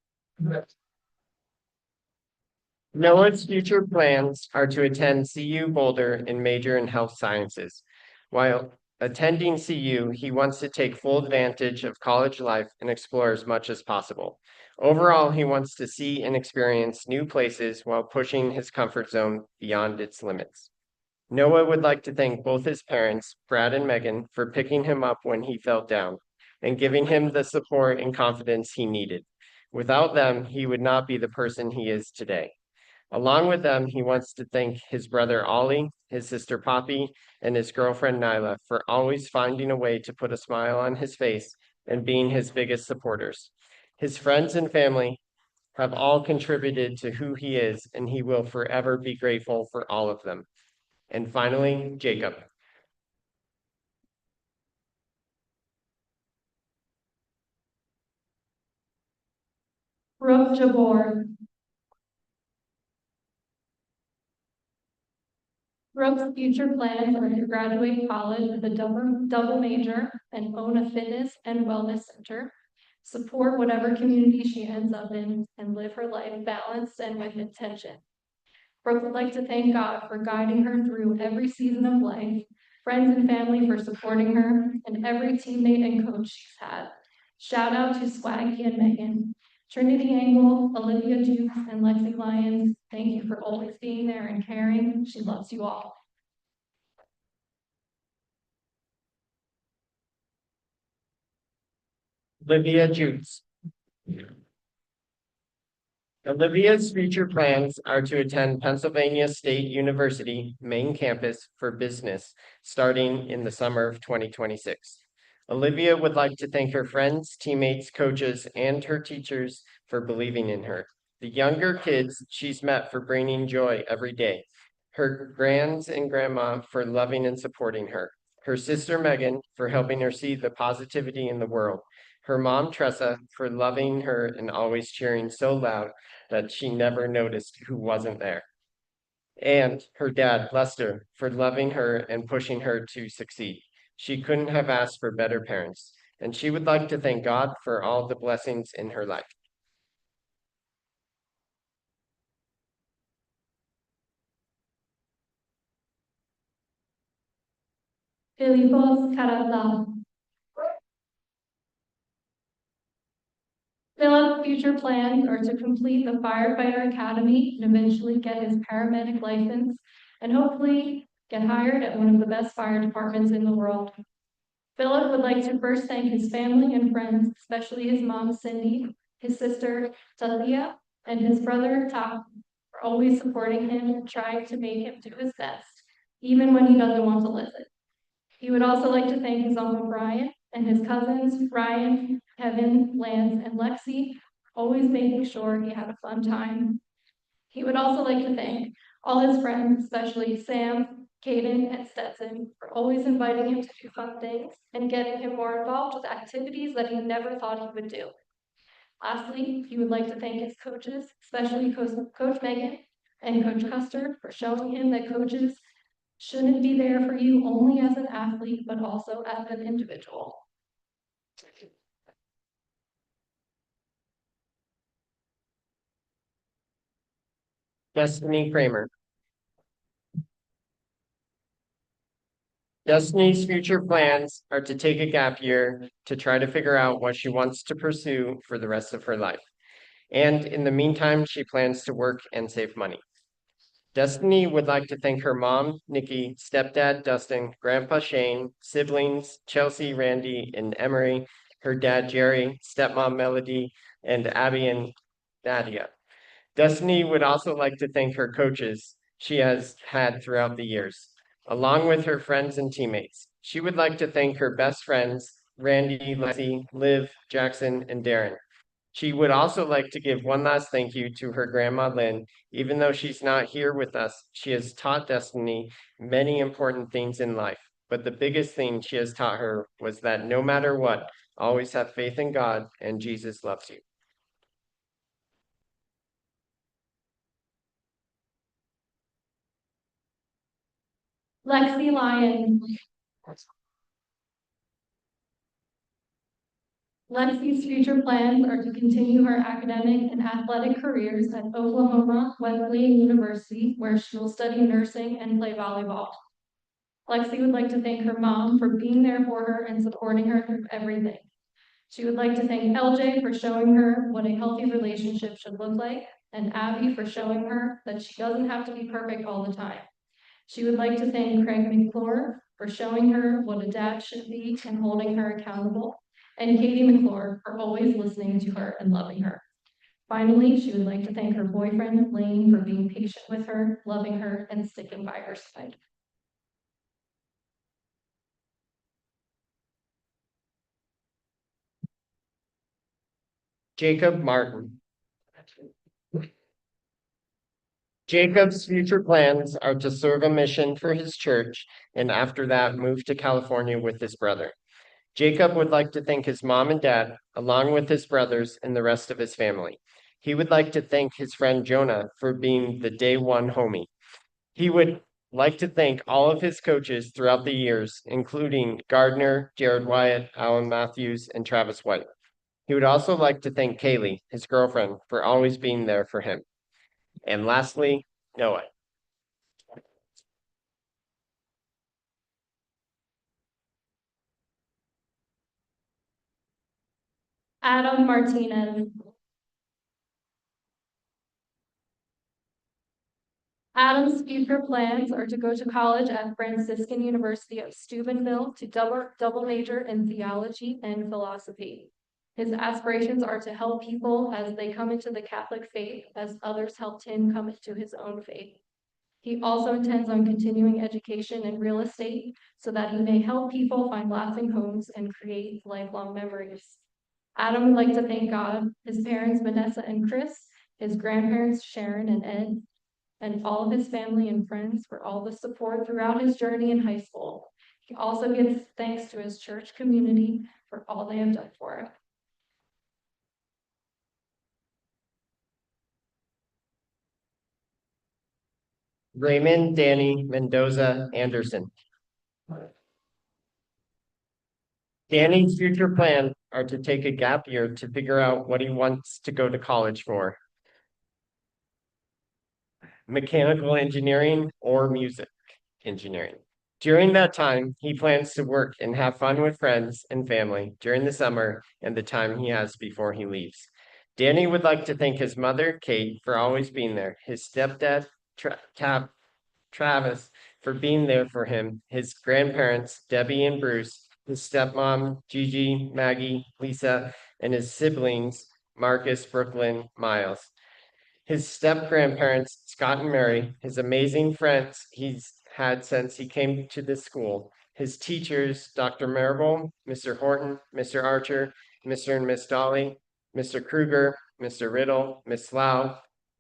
[SPEAKER 6] Noah's future plans are to attend CU Boulder and major in health sciences. While attending CU, he wants to take full advantage of college life and explore as much as possible. Overall, he wants to see and experience new places while pushing his comfort zone beyond its limits. Noah would like to thank both his parents, Brad and Megan, for picking him up when he felt down and giving him the support and confidence he needed. Without them, he would not be the person he is today. Along with them, he wants to thank his brother Ollie, his sister Poppy, and his girlfriend Nyla for always finding a way to put a smile on his face and being his biggest supporters. His friends and family have all contributed to who he is, and he will forever be grateful for all of them. And finally, Jacob.
[SPEAKER 7] Brooke Jabor. Brooke's future plans are to graduate college with a double major and own a fitness and wellness center, support whatever community she ends up in, and live her life balanced and with intention. Brooke would like to thank God for guiding her through every season of life, friends and family for supporting her, and every teammate and coach she's had. Shout out to Swaggy and Megan. Trinity Angle, Olivia Dukes, and Lexi Lyons, thank you for always being there and caring. She loves you all.
[SPEAKER 6] Olivia Jutes. Olivia's future plans are to attend Pennsylvania State University main campus for business starting in the summer of 2026. Olivia would like to thank her friends, teammates, coaches, and her teachers for believing in her. The younger kids she's met for bringing joy every day. Her grands and grandma for loving and supporting her. Her sister Megan for helping her see the positivity in the world. Her mom Tressa for loving her and always cheering so loud that she never noticed who wasn't there. And her dad, Lester, for loving her and pushing her to succeed. She couldn't have asked for better parents, and she would like to thank God for all the blessings in her life.
[SPEAKER 7] Filipos Carata. Philip's future plans are to complete the firefighter academy and eventually get his paramedic license and hopefully get hired at one of the best fire departments in the world. Philip would like to first thank his family and friends, especially his mom, Cindy, his sister, Talia, and his brother, Tom, for always supporting him and trying to make him do his best, even when he doesn't want to listen. He would also like to thank his uncle Brian and his cousins, Ryan, Kevin, Lance, and Lexi, always making sure he had a fun time. He would also like to thank all his friends, especially Sam, Caden, and Stetson, for always inviting him to do fun things and getting him more involved with activities that he never thought he would do. Lastly, he would like to thank his coaches, especially Coach Megan and Coach Custer, for showing him that coaches shouldn't be there for you only as an athlete, but also as an individual.
[SPEAKER 6] Destiny Kramer. Destiny's future plans are to take a gap year to try to figure out what she wants to pursue for the rest of her life. And in the meantime, she plans to work and save money. Destiny would like to thank her mom, Nikki, stepdad, Dustin, grandpa Shane, siblings, Chelsea, Randy, and Emery, her dad, Jerry, stepmom, Melody, and Abby and Nadia. Destiny would also like to thank her coaches she has had throughout the years, along with her friends and teammates. She would like to thank her best friends, Randy, Lexi, Liv, Jackson, and Darren. She would also like to give one last thank you to her grandma Lynn. Even though she's not here with us, she has taught Destiny many important things in life. But the biggest thing she has taught her was that no matter what, always have faith in God and Jesus loves you.
[SPEAKER 7] Lexi Lyon. Lexi's future plans are to continue her academic and athletic careers at Oklahoma Wesleyan University, where she will study nursing and play volleyball. Lexi would like to thank her mom for being there for her and supporting her through everything. She would like to thank LJ for showing her what a healthy relationship should look like, and Abby for showing her that she doesn't have to be perfect all the time. She would like to thank Craig McClure for showing her what a dad should be and holding her accountable, and Katie McClure for always listening to her and loving her. Finally, she would like to thank her boyfriend, Lane, for being patient with her, loving her, and sticking by her side.
[SPEAKER 6] Jacob Martin. Jacob's future plans are to serve a mission for his church and after that move to California with his brother. Jacob would like to thank his mom and dad, along with his brothers and the rest of his family. He would like to thank his friend Jonah for being the day one homie. He would like to thank all of his coaches throughout the years, including Gardner, Jared Wyatt, Alan Matthews, and Travis White. He would also like to thank Kaylee, his girlfriend, for always being there for him. And lastly, Noah.
[SPEAKER 7] Adam Martinez. Adam's future plans are to go to college at Franciscan University of Steubenville to double major in theology and philosophy. His aspirations are to help people as they come into the Catholic faith, as others helped him come into his own faith. He also intends on continuing education in real estate so that he may help people find lasting homes and create lifelong memories. Adam would like to thank God, his parents, Vanessa and Chris, his grandparents, Sharon and Ed, and all of his family and friends for all the support throughout his journey in high school. He also gives thanks to his church community for all they have done for him.
[SPEAKER 6] Raymond Danny Mendoza Anderson. Danny's future plans are to take a gap year to figure out what he wants to go to college for. Mechanical engineering or music engineering. During that time, he plans to work and have fun with friends and family during the summer and the time he has before he leaves. Danny would like to thank his mother, Kate, for always being there, his stepdad, Travis, for being there for him, his grandparents, Debbie and Bruce, his stepmom, Gigi, Maggie, Lisa, and his siblings, Marcus, Brooklyn, Miles. His step-grandparents, Scott and Mary, his amazing friends he's had since he came to this school, his teachers, Dr. Marable, Mr. Horton, Mr. Archer, Mr. and Miss Dolly, Mr. Kruger, Mr. Riddle, Miss Lau,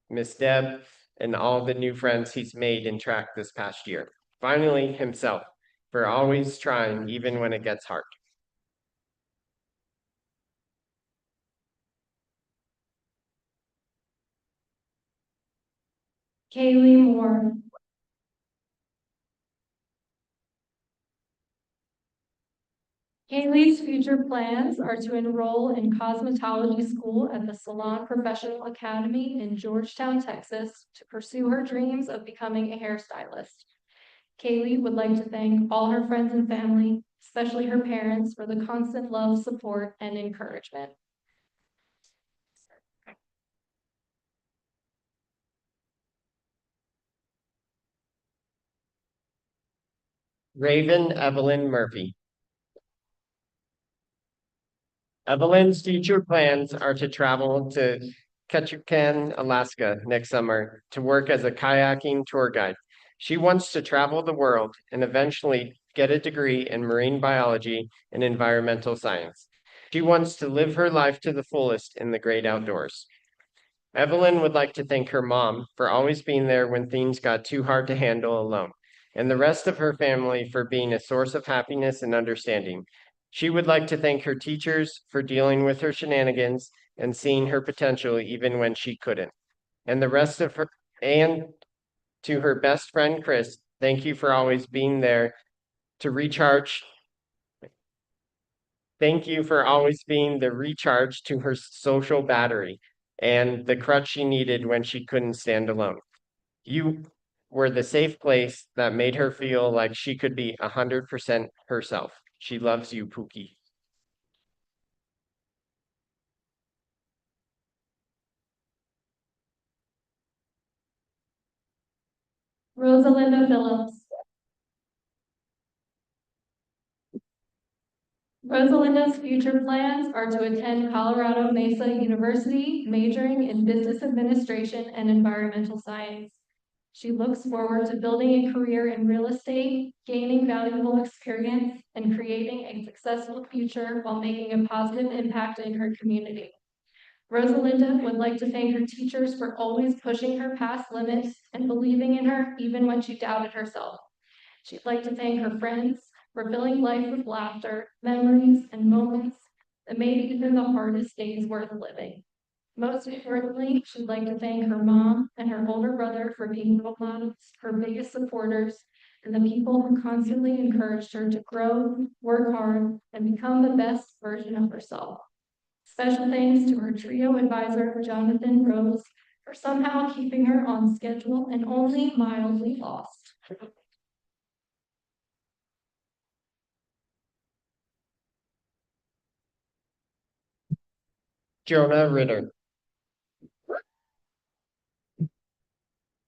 [SPEAKER 6] Miss Deb, and all the new friends he's made in track this past year. Finally, himself, for always trying even when it gets hard.
[SPEAKER 7] Kaylee Moore. Kaylee's future plans are to enroll in cosmetology school at the Salon Professional Academy in Georgetown, Texas, to pursue her dreams of becoming a hairstylist. Kaylee would like to thank all her friends and family, especially her parents, for the constant love, support, and encouragement.
[SPEAKER 6] Raven Evelyn Murphy. Evelyn's future plans are to travel to Ketchikan, Alaska next summer to work as a kayaking tour guide. She wants to travel the world and eventually get a degree in marine biology and environmental science. She wants to live her life to the fullest in the great outdoors. Evelyn would like to thank her mom for always being there when things got too hard to handle alone, and the rest of her family for being a source of happiness and understanding. She would like to thank her teachers for dealing with her shenanigans and seeing her potential even when she couldn't. And the rest of her, and to her best friend, Chris, thank you for always being there to recharge. Thank you for always being the recharge to her social battery and the crutch she needed when she couldn't stand alone. You were the safe place that made her feel like she could be 100% herself. She loves you, Pookie.
[SPEAKER 7] Rosalinda Phillips. Rosalinda's future plans are to attend Colorado Mesa University, majoring in business administration and environmental science. She looks forward to building a career in real estate, gaining valuable experience, and creating a successful future while making a positive impact in her community. Rosalinda would like to thank her teachers for always pushing her past limits and believing in her even when she doubted herself. She'd like to thank her friends for filling life with laughter, memories, and moments that made even the hardest days worth living. Most importantly, she'd like to thank her mom and her older brother for being role models, her biggest supporters, and the people who constantly encouraged her to grow, work hard, and become the best version of herself. Special thanks to her trio advisor, Jonathan Rose, for somehow keeping her on schedule and only mildly lost.
[SPEAKER 6] Jonah Ritter.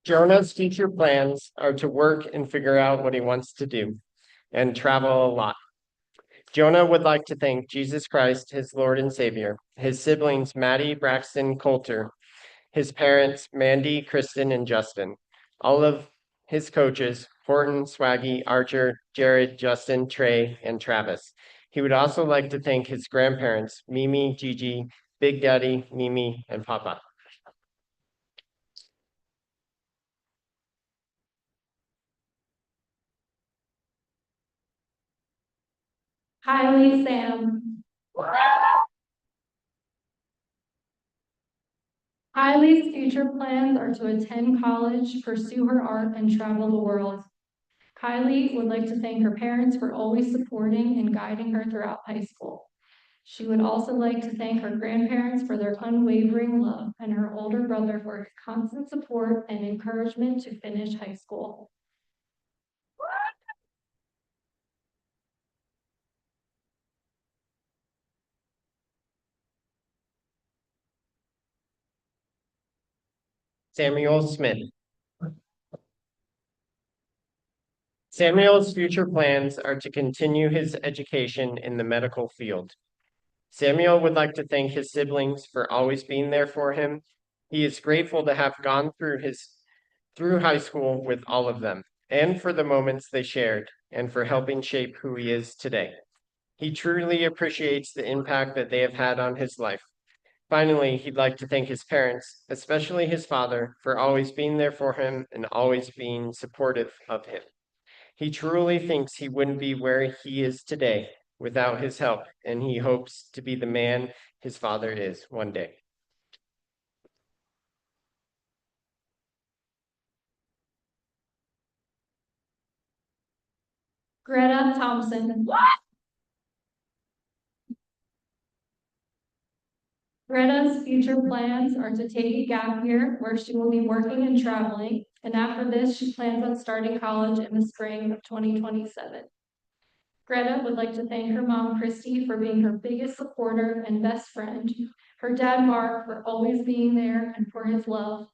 [SPEAKER 6] Jonah's future plans are to work and figure out what he wants to do and travel a lot. Jonah would like to thank Jesus Christ, his Lord and Savior, his siblings, Maddie, Braxton, Coulter, his parents, Mandy, Kristen, and Justin, all of his coaches, Horton, Swaggy, Archer, Jared, Justin, Trey, and Travis. He would also like to thank his grandparents, Mimi, Gigi, Big Daddy, Mimi, and Papa.
[SPEAKER 7] Kylie Sam. Kylie's future plans are to attend college, pursue her art, and travel the world. Kylie would like to thank her parents for always supporting and guiding her throughout high school. She would also like to thank her grandparents for their unwavering love and her older brother for his constant support and encouragement to finish high school.
[SPEAKER 6] Samuel Smith. Samuel's future plans are to continue his education in the medical field. Samuel would like to thank his siblings for always being there for him. He is grateful to have gone through high school with all of them, and for the moments they shared, and for helping shape who he is today. He truly appreciates the impact that they have had on his life. Finally, he'd like to thank his parents, especially his father, for always being there for him and always being supportive of him. He truly thinks he wouldn't be where he is today without his help, and he hopes to be the man his father is one day.
[SPEAKER 7] Greta Thompson. Greta's future plans are to take a gap year where she will be working and traveling, and after this, she plans on starting college in the spring of 2027. Greta would like to thank her mom, Christy, for being her biggest supporter and best friend, her dad, Mark, for always being there and for his love,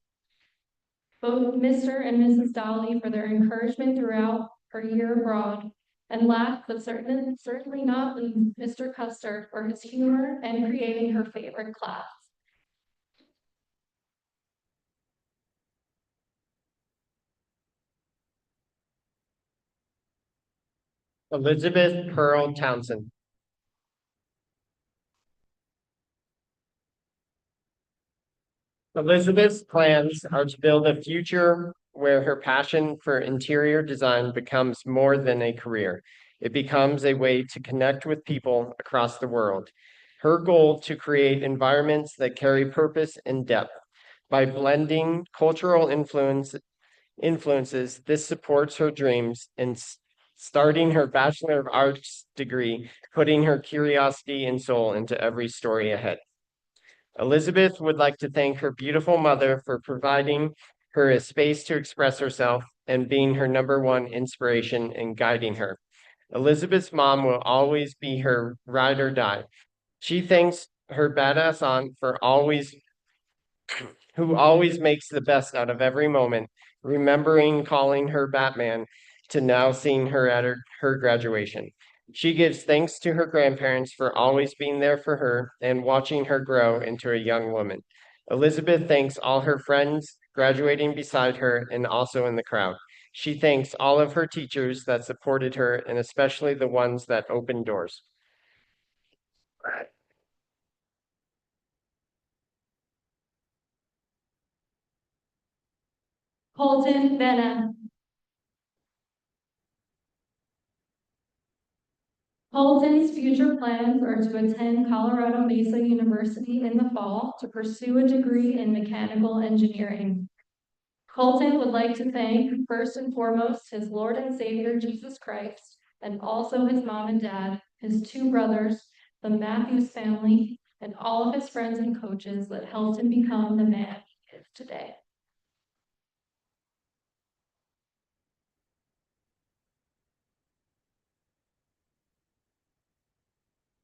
[SPEAKER 7] both Mr. and Mrs. Dolly for their encouragement throughout her year abroad, and last but certainly not least, Mr. Custer for his humor and creating her favorite class.
[SPEAKER 6] Elizabeth Pearl Townsend. Elizabeth's plans are to build a future where her passion for interior design becomes more than a career. It becomes a way to connect with people across the world. Her goal to create environments that carry purpose and depth. By blending cultural influences, this supports her dreams and starting her Bachelor of Arts degree, putting her curiosity and soul into every story ahead. Elizabeth would like to thank her beautiful mother for providing her a space to express herself and being her #1 inspiration and guiding her. Elizabeth's mom will always be her ride or die. She thanks her badass aunt who always makes the best out of every moment, remembering calling her Batman to now seeing her at her graduation. She gives thanks to her grandparents for always being there for her and watching her grow into a young woman. Elizabeth thanks all her friends graduating beside her and also in the crowd. She thanks all of her teachers that supported her and especially the ones that opened doors.
[SPEAKER 7] Colton Benna. Colton's future plans are to attend Colorado Mesa University in the fall to pursue a degree in mechanical engineering. Colton would like to thank first and foremost his Lord and Savior Jesus Christ, and also his mom and dad, his two brothers, the Matthews family, and all of his friends and coaches that helped him become the man he is today.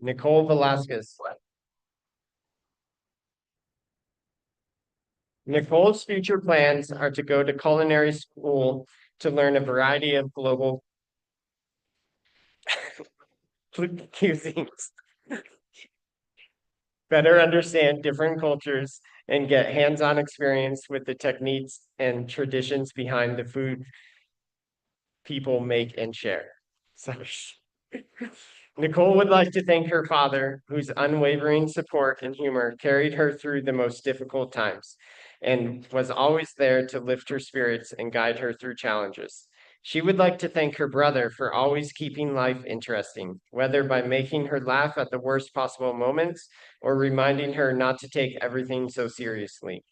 [SPEAKER 6] Nicole Velasquez. Nicole's future plans are to go to culinary school to learn a variety of global cuisines, better understand different cultures, and get hands-on experience with the techniques and traditions behind the food people make and share. Sorry. Nicole would like to thank her father, whose unwavering support and humor carried her through the most difficult times and was always there to lift her spirits and guide her through challenges. She would like to thank her brother for always keeping life interesting, whether by making her laugh at the worst possible moments or reminding her not to take everything so seriously.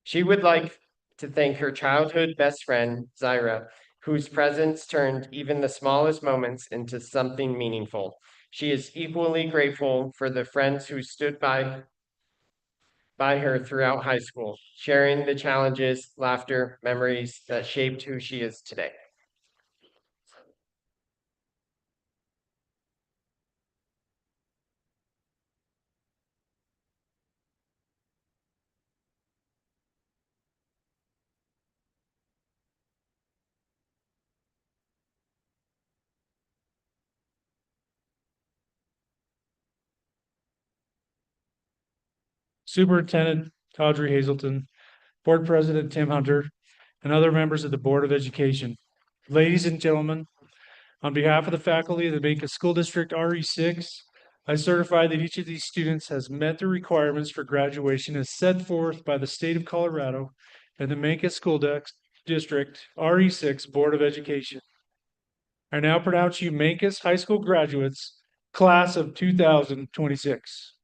[SPEAKER 6] She would like to thank her childhood best friend, Zaira, whose presence turned even the smallest moments into something meaningful. She is equally grateful for the friends who stood by her throughout high school, sharing the challenges, laughter, memories that shaped who she is today.
[SPEAKER 2] Superintendent Audrey Hazelton, Board President Tim Hunter, and other members of the Board of Education. Ladies and gentlemen, on behalf of the faculty of the Macon School District RE6, I certify that each of these students has met the requirements for graduation as set forth by the state of Colorado and the Macon School District RE6 Board of Education. I now pronounce you Macon High School graduates, class of 2026.